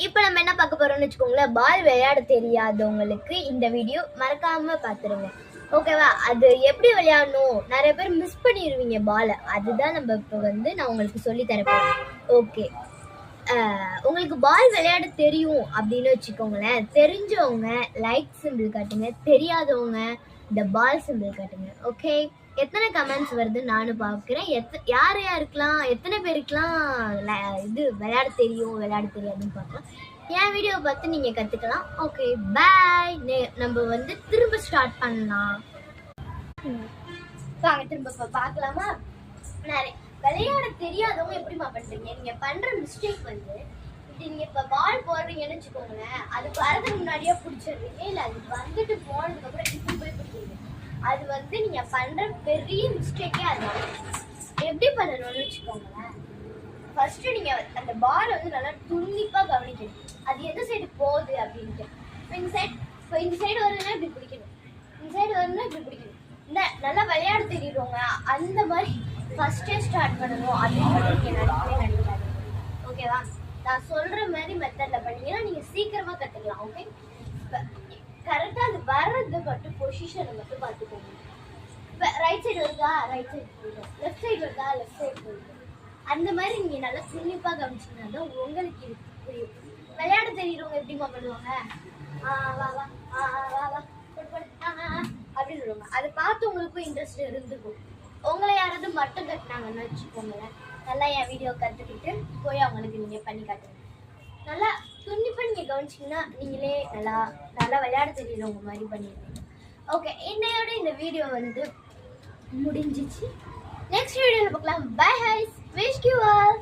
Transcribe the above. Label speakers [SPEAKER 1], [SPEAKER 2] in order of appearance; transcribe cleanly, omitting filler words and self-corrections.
[SPEAKER 1] இப்போ நம்ம என்ன பார்க்க போறோம்னு வச்சுக்கோங்களேன், பால் விளையாட தெரியாதவங்களுக்கு இந்த வீடியோ மறக்காம பார்த்துருங்க. ஓகேவா? அது எப்படி விளையாடணும், நிறைய பேர் மிஸ் பண்ணிடுவீங்க பாலை. அதுதான் நம்ம இப்போ நான் உங்களுக்கு சொல்லி தரப்போம். ஓகே, உங்களுக்கு பால் விளையாட தெரியும் அப்படின்னு வச்சுக்கோங்களேன். தெரிஞ்சவங்க லைக் சிம்பிள் காட்டுங்க, தெரியாதவங்க இந்த பால் சிம்பிள் காட்டுங்க. ஓகே, எத்தனை கமெண்ட்ஸ் வருது நானும் பார்க்குறேன். யார் யாருக்கெல்லாம் எத்தனை பேருக்கெல்லாம் இது விளையாட தெரியும் விளையாட தெரியாதுன்னு பார்க்கலாம். என் வீடியோவை பார்த்து நீங்கள் கற்றுக்கலாம். ஓகே, பாய். நம்ம திரும்ப ஸ்டார்ட் பண்ணலாம். வாங்க திரும்ப பார்க்கலாமா? நிறைய விளையாட தெரியாதவங்க எப்படிமா பண்ணுறீங்க? நீங்கள் பண்ணுற மிஸ்டேக் நீங்க இப்ப பால் போடுறீங்கன்னு வச்சுக்கோங்களேன், அது வரதுக்கு முன்னாடியே பிடிச்சிடுறீங்க, இல்ல அது வந்துட்டு போனதுக்கு அப்புறம் இப்படி போய் பிடிக்கிறீங்க. அது நீங்க பண்ற பெரிய மிஸ்டேக்கே அதுதான். எப்படி பண்ணணும்னு வச்சுக்கோங்களேன், ஃபர்ஸ்ட் நீங்க அந்த பால் நல்லா துண்ணிப்பா கவனிக்கணும். அது எந்த சைடு போகுது அப்படின்ட்டு. இந்த சைடு வருதுன்னா இப்படி பிடிக்கணும், இந்த சைடு வருதுன்னா இப்படி பிடிக்கணும். இந்த நல்லா விளையாட தெரியுறவங்க அந்த மாதிரி ஃபர்ஸ்டே ஸ்டார்ட் பண்ணணும் அப்படின்னு நீங்க நினைக்காது. ஓகேவா? நான் சொல்ற மாதிரி மெத்தட்ல பண்ணீங்கன்னா நீங்க சீக்கிரமா கத்துக்கலாம். ஓகே, கரெக்டா அது வர்றது மட்டும் பொசிஷனை மட்டும் பார்த்துக்கோங்க. இப்போ ரைட் சைடு வருதா, ரைட் சைடு போயிடும். லெஃப்ட் சைடு வருதா, லெஃப்ட் சைடு போயிடும். அந்த மாதிரி நீங்க நல்லா துணிப்பா கவனிச்சீங்கன்னா தான் உங்களுக்கு புரியும். விளையாட தெரியுறவங்க எப்படிமா பண்ணுவாங்க, வா வா வா வா அப்படின்னு சொல்லுவாங்க. அதை பார்த்து உங்களுக்கும் இன்ட்ரெஸ்ட் இருந்துக்கும். உங்களை யாராவது மட்டும் கட்டினாங்கன்னு வச்சுக்கோங்களேன், நல்லா என் வீடியோ கற்றுக்கிட்டு போய் அவங்களுக்கு நீங்கள் பண்ணி காட்டுங்க. நல்லா துணிப்பா நீங்கள் கவனிச்சிங்கன்னா நீங்களே நல்லா நல்லா விளையாட தெரியுறவங்க மாதிரி பண்ணிடுவீங்க. ஓகே, இன்னையோட இந்த வீடியோ முடிஞ்சிச்சு. நெக்ஸ்ட் வீடியோவில் பார்க்கலாம். Bye guys, wish you all.